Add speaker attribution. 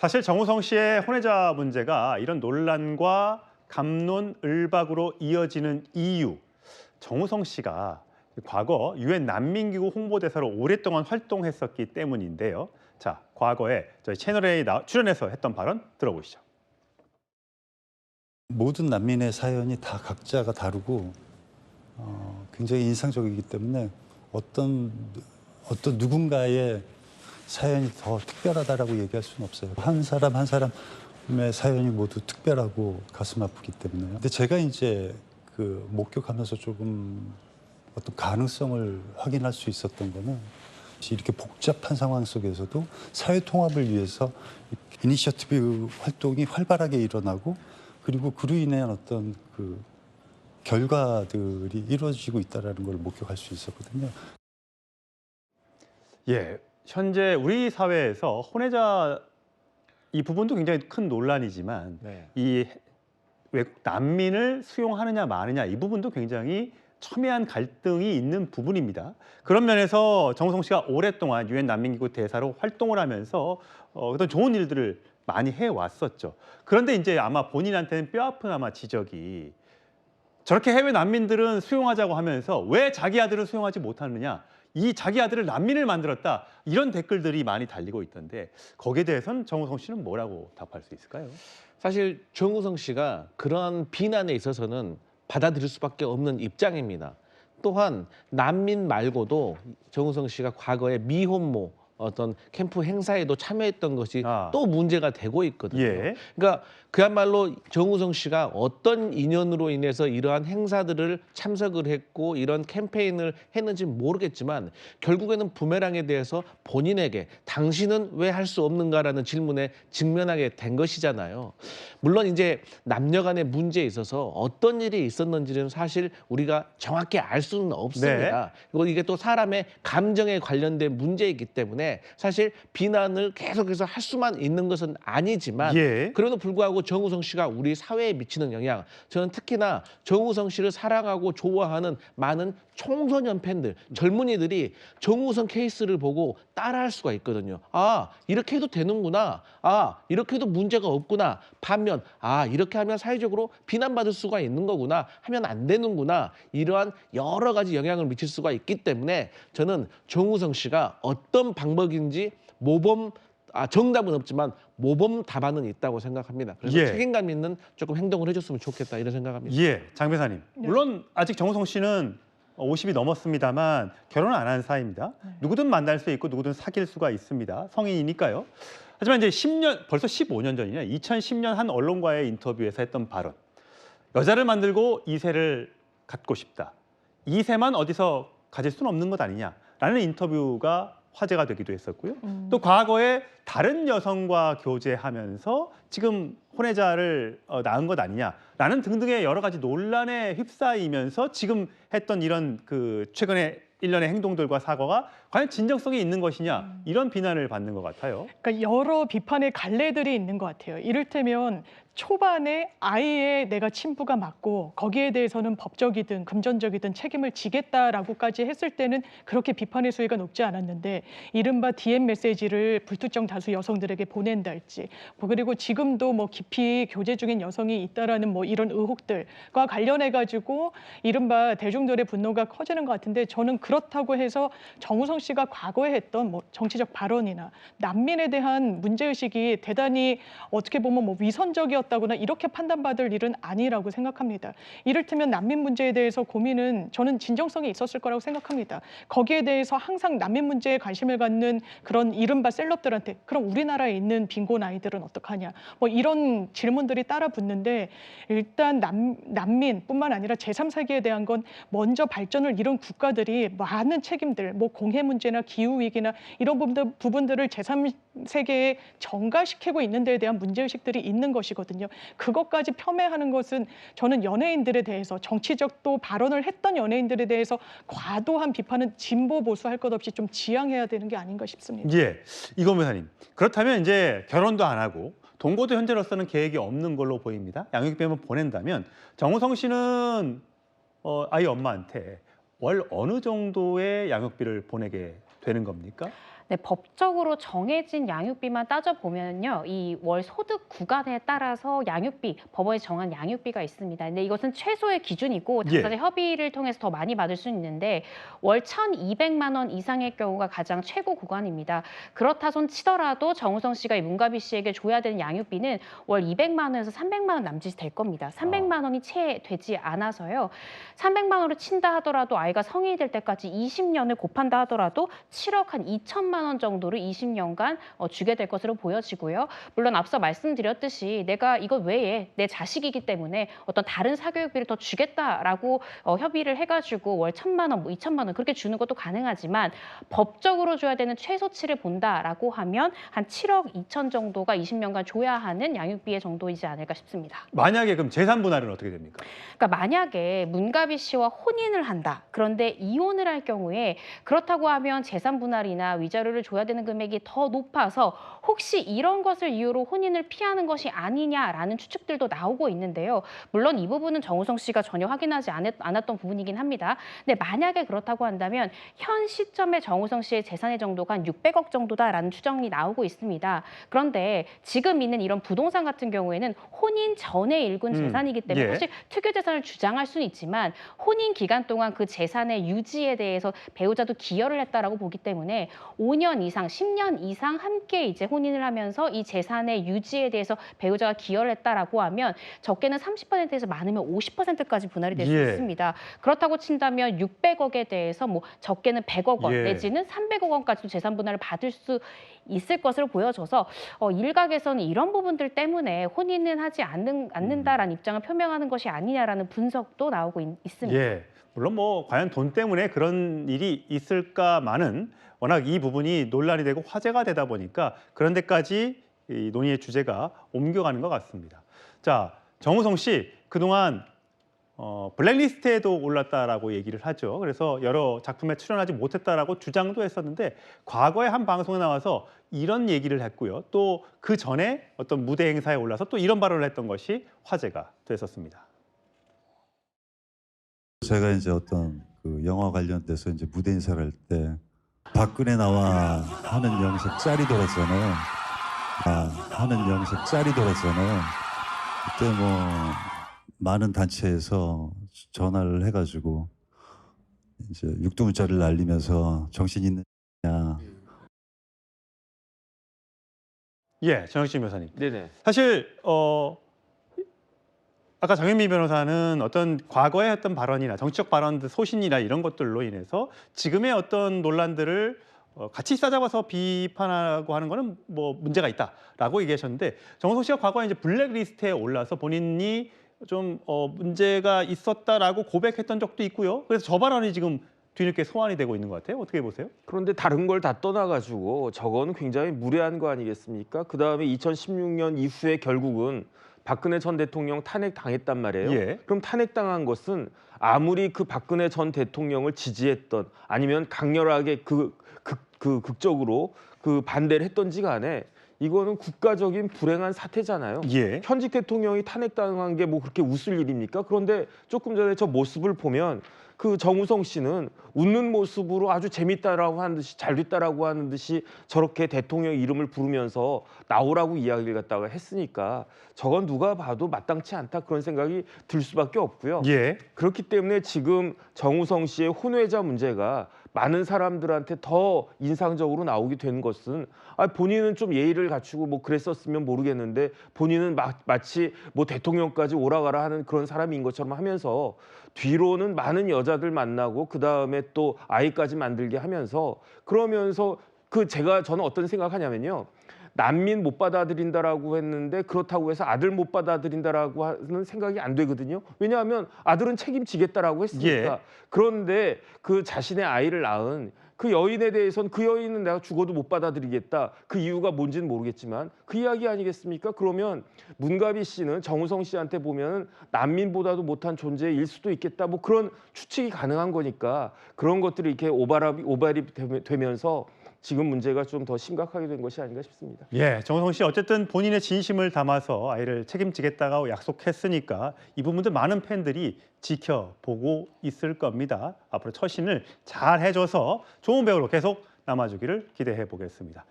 Speaker 1: 사실 정우성 씨의 혼외자 문제가 이런 논란과 갑론을박으로 이어지는 이유, 정우성 씨가 과거 유엔 난민기구 홍보대사로 오랫동안 활동했었기 때문인데요. 자, 과거에 저희 채널A 출연해서 했던 발언 들어보시죠.
Speaker 2: 모든 난민의 사연이 다 각자가 다르고 굉장히 인상적이기 때문에 어떤 누군가의 사연이 더 특별하다라고 얘기할 수는 없어요. 한 사람 한 사람의 사연이 모두 특별하고 가슴 아프기 때문에요. 근데 제가 이제 그 목격하면서 조금 어떤 가능성을 확인할 수 있었던 거는 이렇게 복잡한 상황 속에서도 사회 통합을 위해서 이니셔티브 활동이 활발하게 일어나고 그리고 그로 인한 어떤 그 결과들이 이루어지고 있다는 걸 목격할 수 있었거든요.
Speaker 1: 예, 현재 우리 사회에서 혼외자 이 부분도 굉장히 큰 논란이지만
Speaker 3: 네.
Speaker 1: 이 외국 난민을 수용하느냐 마느냐 이 부분도 굉장히 첨예한 갈등이 있는 부분입니다. 그런 면에서 정우성 씨가 오랫동안 유엔 난민기구 대사로 활동을 하면서 어떤 좋은 일들을 많이 해왔었죠. 그런데 이제 아마 본인한테는 뼈아픈 아마 지적이 저렇게 해외 난민들은 수용하자고 하면서 왜 자기 아들은 수용하지 못하느냐, 이 자기 아들을 난민을 만들었다, 이런 댓글들이 많이 달리고 있던데 거기에 대해서는 정우성 씨는 뭐라고 답할 수 있을까요?
Speaker 3: 사실 정우성 씨가 그러한 비난에 있어서는 받아들일 수밖에 없는 입장입니다. 또한 난민 말고도 정우성 씨가 과거에 미혼모 어떤 캠프 행사에도 참여했던 것이 또 문제가 되고 있거든요.
Speaker 1: 예.
Speaker 3: 그러니까 그야말로 정우성 씨가 어떤 인연으로 인해서 이러한 행사들을 참석을 했고 이런 캠페인을 했는지 모르겠지만 결국에는 부메랑에 대해서 본인에게 당신은 왜 할 수 없는가라는 질문에 직면하게 된 것이잖아요. 물론 이제 남녀 간의 문제에 있어서 어떤 일이 있었는지는 사실 우리가 정확히 알 수는 없습니다. 그리고 이게 또 사람의 감정에 관련된 문제이기 때문에 사실 비난을 계속해서 할 수만 있는 것은 아니지만 그래도 불구하고 정우성 씨가 우리 사회에 미치는 영향, 저는 특히나 정우성 씨를 사랑하고 좋아하는 많은 청소년 팬들, 젊은이들이 정우성 케이스를 보고 따라할 수가 있거든요. 아, 이렇게 해도 되는구나. 아, 이렇게 해도 문제가 없구나. 반면 아, 이렇게 하면 사회적으로 비난받을 수가 있는 거구나. 하면 안 되는구나. 이러한 여러 가지 영향을 미칠 수가 있기 때문에 저는 정우성 씨가 어떤 방법인지 정답은 없지만 모범 답안은 있다고 생각합니다. 그래서 책임감 있는 조금 행동을 해줬으면 좋겠다 이런 생각합니다.
Speaker 1: 예, 장 변호사님. 물론 아직 정우성 씨는 50이 넘었습니다만 결혼을 안 한 사이입니다. 누구든 만날 수 있고 누구든 사귈 수가 있습니다. 성인이니까요. 하지만 이제 벌써 15년 전이냐, 2010년 한 언론과의 인터뷰에서 했던 발언. 여자를 만들고 2세를 갖고 싶다. 2세만 어디서 가질 수는 없는 것 아니냐라는 인터뷰가 화제가 되기도 했었고요. 또 과거에 다른 여성과 교제하면서 지금 혼외자를 낳은 것 아니냐라는 등등의 여러 가지 논란에 휩싸이면서 지금 했던 이런 그 최근에 일련의 행동들과 사과가 과연 진정성이 있는 것이냐, 이런 비난을 받는 것 같아요.
Speaker 4: 그러니까 여러 비판의 갈래들이 있는 것 같아요. 이를테면 초반에 아이의 내가 친부가 맞고 거기에 대해서는 법적이든 금전적이든 책임을 지겠다라고까지 했을 때는 그렇게 비판의 수위가 높지 않았는데 이른바 DM 메시지를 불특정 다수 여성들에게 보낸다 할지 그리고 지금도 뭐 깊이 교제 중인 여성이 있다라는 뭐 이런 의혹들과 관련해 가지고 이른바 대중들의 분노가 커지는 것 같은데 저는 그렇다고 해서 정우성 씨가 과거에 했던 뭐 정치적 발언이나 난민에 대한 문제의식이 대단히 어떻게 보면 뭐 위선적이었다거나 이렇게 판단받을 일은 아니라고 생각합니다. 이를테면 난민 문제에 대해서 고민은 저는 진정성이 있었을 거라고 생각합니다. 거기에 대해서 항상 난민 문제에 관심을 갖는 그런 이른바 셀럽들한테 그럼 우리나라에 있는 빈곤 아이들은 어떡하냐 뭐 이런 질문들이 따라 붙는데 일단 난민뿐만 아니라 제3세계에 대한 건 먼저 발전을 이룬 국가들이 많은 책임들 뭐 공해 문제나 기후 위기나 이런 부분들을 제3세계에 전가시키고 있는 데에 대한 문제의식들이 있는 것이거든요. 그것까지 폄훼하는 것은 저는 연예인들에 대해서 정치적 또 발언을 했던 연예인들에 대해서 과도한 비판은 진보 보수 할 것 없이 좀 지양해야 되는 게 아닌가 싶습니다.
Speaker 1: 예, 이건 변호사님. 그렇다면 이제 결혼도 안 하고 동거도 현재로서는 계획이 없는 걸로 보입니다. 양육비만 보낸다면 정우성 씨는 아이 엄마한테 월 어느 정도의 양육비를 보내게 되는 겁니까?
Speaker 5: 네, 법적으로 정해진 양육비만 따져보면요. 이 월 소득 구간에 따라서 양육비, 법원이 정한 양육비가 있습니다. 근데 이것은 최소의 기준이고 당사자 협의를 통해서 더 많이 받을 수 있는데 월 1,200만 원 이상의 경우가 가장 최고 구간입니다. 그렇다 손 치더라도 정우성 씨가 이 문가비 씨에게 줘야 되는 양육비는 월 200만 원에서 300만 원 남짓이 될 겁니다. 300만 원이 채 되지 않아서요. 300만 원을 친다 하더라도 아이가 성인이 될 때까지 20년을 곱한다 하더라도 7억 한 2천만 원 정도를 20년간 주게 될 것으로 보여지고요. 물론 앞서 말씀드렸듯이 내가 이거 외에 내 자식이기 때문에 어떤 다른 사교육비를 더 주겠다라고 협의를 해가지고 월 1,000만 원, 뭐 2천만 원 그렇게 주는 것도 가능하지만 법적으로 줘야 되는 최소치를 본다라고 하면 한 7억 2천 정도가 20년간 줘야 하는 양육비의 정도이지 않을까 싶습니다.
Speaker 1: 만약에 그럼 재산 분할은 어떻게 됩니까?
Speaker 5: 그러니까 만약에 문가비 씨와 혼인을 한다. 그런데 이혼을 할 경우에 그렇다고 하면 재산 분할이나 위자료를 줘야 되는 금액이 더 높아서 혹시 이런 것을 이유로 혼인을 피하는 것이 아니냐라는 추측들도 나오고 있는데요. 물론 이 부분은 정우성 씨가 전혀 확인하지 않았던 부분이긴 합니다. 근데 만약에 그렇다고 한다면 현 시점에 정우성 씨의 재산의 정도가 한 600억 정도다라는 추정이 나오고 있습니다. 그런데 지금 있는 이런 부동산 같은 경우에는 혼인 전에 일군 재산이기 때문에 사실 특유 재산을 주장할 수는 있지만 혼인 기간 동안 그 재산의 유지에 대해서 배우자도 기여를 했다라고 보기 때문에 5년 이상, 10년 이상 함께 이제 혼인을 하면서 이 재산의 유지에 대해서 배우자가 기여를 했다라고 하면 적게는 30%에서 많으면 50%까지 분할이 될 수 있습니다. 그렇다고 친다면 600억에 대해서 뭐 적게는 100억 원 내지는 300억 원까지도 재산 분할을 받을 수 있을 것으로 보여져서 일각에서는 이런 부분들 때문에 혼인은 하지 않는다라는 입장을 표명하는 것이 아니냐라는 분석도 나오고 있습니다.
Speaker 1: 예. 물론 뭐 과연 돈 때문에 그런 일이 있을까만은 워낙 이 부분이 논란이 되고 화제가 되다 보니까 그런 데까지 이 논의의 주제가 옮겨가는 것 같습니다. 자, 정우성 씨 그동안 블랙리스트에도 올랐다라고 얘기를 하죠. 그래서 여러 작품에 출연하지 못했다라고 주장도 했었는데 과거에 한 방송에 나와서 이런 얘기를 했고요. 또 그 전에 어떤 무대 행사에 올라서 또 이런 발언을 했던 것이 화제가 됐었습니다.
Speaker 2: 제가 이제 어떤 그 영화 관련돼서 이제 무대 인사를 할 때 박근혜 나와 하는 영상 짤이 돌았잖아요. 하는 영상 짤이 돌았잖아요. 그때 뭐 많은 단체에서 전화를 해가지고 이제 육두문자를 날리면서 정신 있느냐.
Speaker 1: 예, 전영신 변호사님.
Speaker 3: 네네.
Speaker 1: 사실 아까 정현미 변호사는 어떤 과거의 어떤 발언이나 정치적 발언들 소신이나 이런 것들로 인해서 지금의 어떤 논란들을 같이 싸잡아서 비판하고 하는 거는 뭐 문제가 있다라고 얘기하셨는데 정우성 씨가 과거에 이제 블랙리스트에 올라서 본인이 좀 문제가 있었다라고 고백했던 적도 있고요. 그래서 저 발언이 지금 뒤늦게 소환이 되고 있는 것 같아요. 어떻게 보세요?
Speaker 6: 그런데 다른 걸 다 떠나가지고 저거는 굉장히 무례한 거 아니겠습니까? 그다음에 2016년 이후에 결국은 박근혜 전 대통령 탄핵당했단 말이에요.
Speaker 1: 예.
Speaker 6: 그럼 탄핵당한 것은 아무리 그 박근혜 전 대통령을 지지했던 아니면 강렬하게 극적으로 그 반대를 했던지 간에 이거는 국가적인 불행한 사태잖아요.
Speaker 1: 예.
Speaker 6: 현직 대통령이 탄핵당한 게 뭐 그렇게 웃을 일입니까? 그런데 조금 전에 저 모습을 보면 그 정우성 씨는 웃는 모습으로 아주 재밌다라고 하는 듯이 잘 됐다라고 하는 듯이 저렇게 대통령 이름을 부르면서 나오라고 이야기를 갖다가 했으니까 저건 누가 봐도 마땅치 않다 그런 생각이 들 수밖에 없고요.
Speaker 1: 예.
Speaker 6: 그렇기 때문에 지금 정우성 씨의 혼외자 문제가 많은 사람들한테 더 인상적으로 나오게 된 것은 본인은 좀 예의를 갖추고 뭐 그랬었으면 모르겠는데 본인은 마치 뭐 대통령까지 오라가라 하는 그런 사람인 것처럼 하면서 뒤로는 많은 여자들 만나고 그다음에 또 아이까지 만들게 하면서 그러면서 저는 어떤 생각하냐면요. 난민 못 받아들인다라고 했는데 그렇다고 해서 아들 못 받아들인다라고 하는 생각이 안 되거든요. 왜냐하면 아들은 책임지겠다라고 했으니까.
Speaker 1: 예.
Speaker 6: 그런데 그 자신의 아이를 낳은 그 여인에 대해서는 그 여인은 내가 죽어도 못 받아들이겠다. 그 이유가 뭔지는 모르겠지만 그 이야기 아니겠습니까? 그러면 문가비 씨는 정우성 씨한테 보면 난민보다도 못한 존재일 수도 있겠다. 뭐 그런 추측이 가능한 거니까 그런 것들이 이렇게 오발이 되면서 지금 문제가 좀 더 심각하게 된 것이 아닌가 싶습니다.
Speaker 1: 예, 정우성 씨 어쨌든 본인의 진심을 담아서 아이를 책임지겠다고 약속했으니까 이 부분들 많은 팬들이 지켜보고 있을 겁니다. 앞으로 처신을 잘 해줘서 좋은 배우로 계속 남아주기를 기대해 보겠습니다.